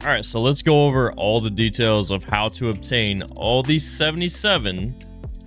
All right, so let's go over all the details of how to obtain all these 77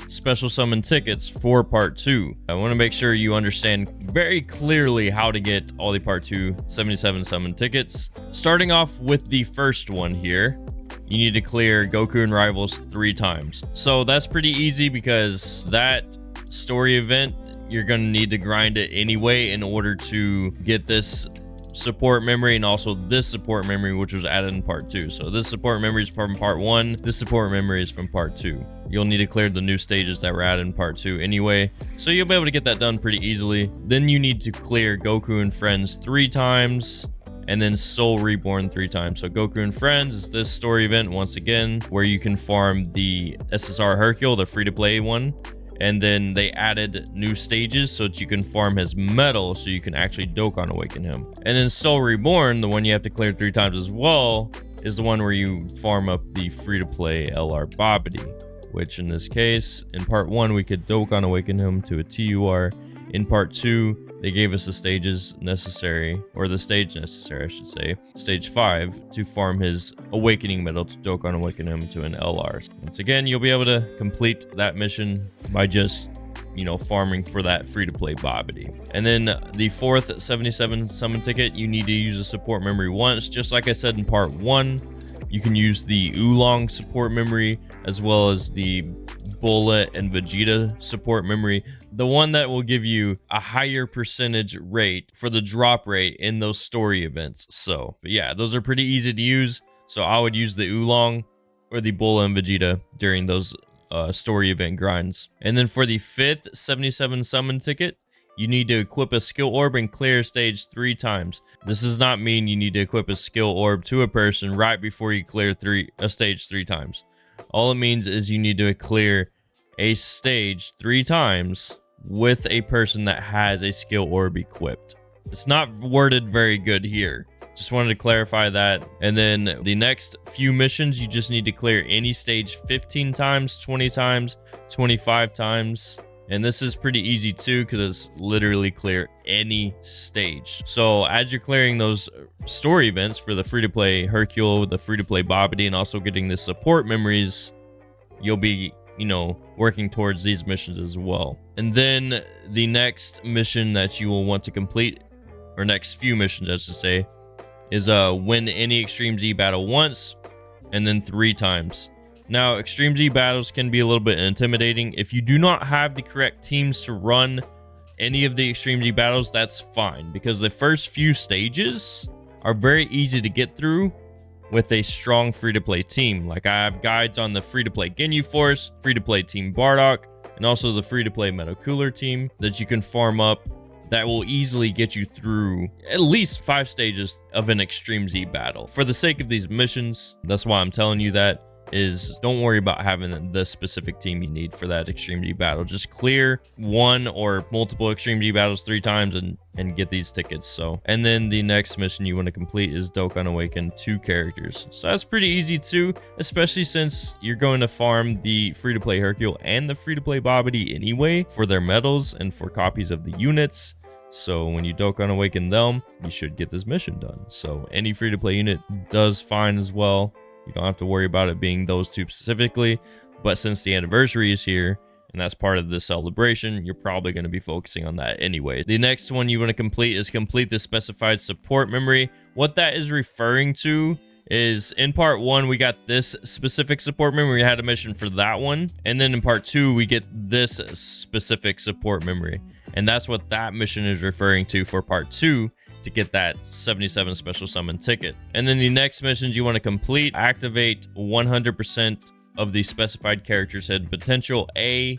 special summon tickets for part 2. I want to make sure you understand very clearly how to get all the part 2 77 summon tickets. Starting off with the first one here, you need to clear Goku and Rivals 3 times. So that's pretty easy because that story event, you're going to need to grind it anyway in order to get this support memory and also this support memory, which was added in part 2. So this support memory is from part 1, this support memory is from part 2. You'll need to clear the new stages that were added in part 2 anyway, so you'll be able to get that done pretty easily. Then you need to clear Goku and Friends 3 times and then Soul Reborn 3 times. So Goku and Friends is this story event once again where you can farm the SSR Hercule, the free-to-play one. And then they added new stages so that you can farm his medal so you can actually Dokkan Awaken him. And then Soul Reborn, the one you have to clear 3 times as well, is the one where you farm up the free-to-play LR Bobbity, which in this case, in part 1, we could Dokkan Awaken him to a TUR. In part 2, they gave us the stages necessary, or the stage necessary, I should say, stage 5, to farm his awakening medal to Dokkan Awaken him to an LR. Once again, you'll be able to complete that mission by just, farming for that free-to-play Bobbity. And then the 4th 77 summon ticket, you need to use a support memory once. Just like I said in part 1, you can use the Oolong support memory as well as the Bullet and Vegeta support memory, the one that will give you a higher percentage rate for the drop rate in those story events. So, but yeah, those are pretty easy to use. So I would use the Oolong or the Bullet and Vegeta during those story event grinds. And then for the 5th 77 summon ticket, you need to equip a skill orb and clear stage 3 times. This does not mean you need to equip a skill orb to a person right before you clear a stage 3 times. All it means is you need to clear a stage 3 times with a person that has a skill orb equipped. It's not worded very good here. Just wanted to clarify that. And then the next few missions, you just need to clear any stage 15 times, 20 times, 25 times. And this is pretty easy too, because it's literally clear any stage. So as you're clearing those story events for the free-to-play Hercule, the free-to-play Bobbity, and also getting the support memories, you'll be, working towards these missions as well. And then the next mission that you will want to complete, or next few missions, I should say, is win any Extreme Z battle once and then 3 times. Now, Extreme Z battles can be a little bit intimidating. If you do not have the correct teams to run any of the Extreme Z battles, that's fine, because the first few stages are very easy to get through with a strong free-to-play team. Like I have guides on the free-to-play Ginyu Force, free-to-play Team Bardock, and also the free-to-play Metal Cooler team that you can farm up that will easily get you through at least 5 stages of an Extreme Z battle. For the sake of these missions, that's why I'm telling you that, is don't worry about having the specific team you need for that Extreme Z battle. Just clear one or multiple Extreme Z battles 3 times and get these tickets. So, and then the next mission you want to complete is Dokkan Awaken 2 characters. So that's pretty easy too, especially since you're going to farm the free-to-play Hercule and the free-to-play Bobbity anyway for their medals and for copies of the units. So when you Dokkan Awaken them, you should get this mission done. So any free-to-play unit does fine as well. You don't have to worry about it being those 2 specifically, but since the anniversary is here and that's part of the celebration, you're probably going to be focusing on that anyway. The next one you want to complete is complete the specified support memory. What that is referring to is in part 1, we got this specific support memory. We had a mission for that one. And then in part 2, we get this specific support memory. And that's what that mission is referring to for part 2. To get that 77 special summon ticket. And then the next missions you want to complete, activate 100% of the specified character's hidden potential A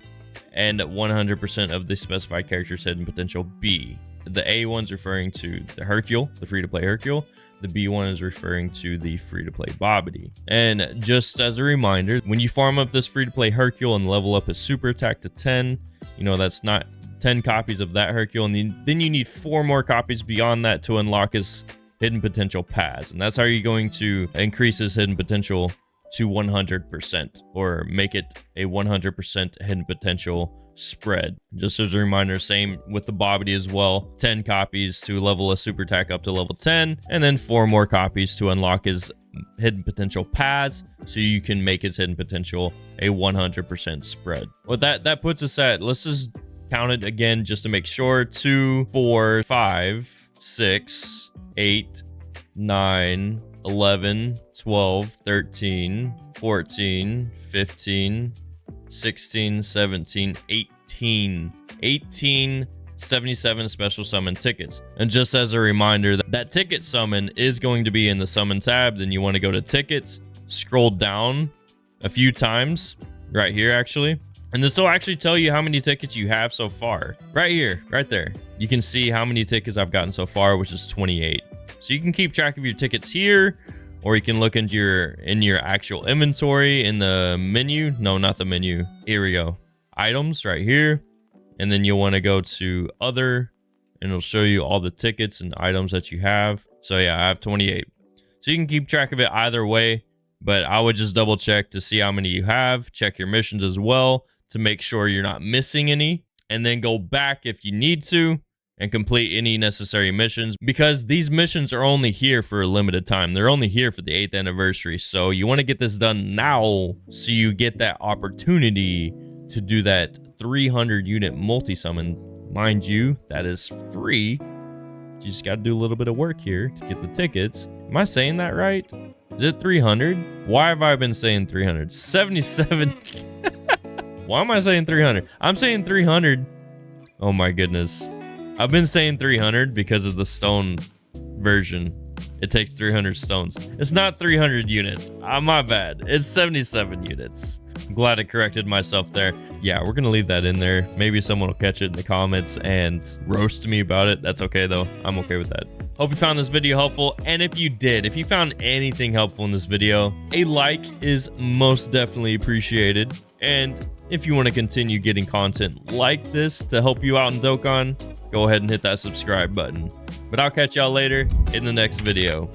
and 100% of the specified character's hidden potential B. The A one's referring to the Hercule, the free-to-play Hercule. The B one is referring to the free-to-play Bobbity. And just as a reminder, when you farm up this free-to-play Hercule and level up his super attack to 10, that's not 10 copies of that Hercule, and then you need 4 more copies beyond that to unlock his hidden potential pass. And that's how you're going to increase his hidden potential to 100% or make it a 100% hidden potential spread. Just as a reminder, same with the Bobbity as well. 10 copies to level a super attack up to level 10, and then 4 more copies to unlock his hidden potential paths, so you can make his hidden potential a 100% spread. Well, that puts us at, let's just count it again just to make sure, 2, 4, 5, 6, 8, 9, 11, 12, 13, 14, 15, 16, 17, 18 77 special summon tickets. And just as a reminder, that ticket summon is going to be in the summon tab. Then you want to go to tickets, scroll down a few times right here actually, and this will actually tell you how many tickets you have so far. Right here, right there, you can see how many tickets I've gotten so far, which is 28. So you can keep track of your tickets here, or you can look into your actual inventory in the menu. No, not the menu. Here we go. Items right here. And then you'll want to go to other, and it'll show you all the tickets and items that you have. So yeah, I have 28. So you can keep track of it either way, but I would just double check to see how many you have. Check your missions as well to make sure you're not missing any, and then go back if you need to and complete any necessary missions, because these missions are only here for a limited time. They're only here for the 8th anniversary. So you want to get this done now so you get that opportunity to do that 300 unit multi-summon. Mind you, that is free. You just got to do a little bit of work here to get the tickets. Am I saying that right? Is it 300? Why have I been saying 300? 77. Why am I saying 300? I'm saying 300. Oh my goodness. I've been saying 300 because of the stone version. It takes 300 stones. It's not 300 units. My bad. It's 77 units. I'm glad I corrected myself there. Yeah, we're going to leave that in there. Maybe someone will catch it in the comments and roast me about it. That's okay, though. I'm okay with that. Hope you found this video helpful. And if you did, if you found anything helpful in this video, a like is most definitely appreciated. And if you want to continue getting content like this to help you out in Dokkan, go ahead and hit that subscribe button. But I'll catch y'all later in the next video.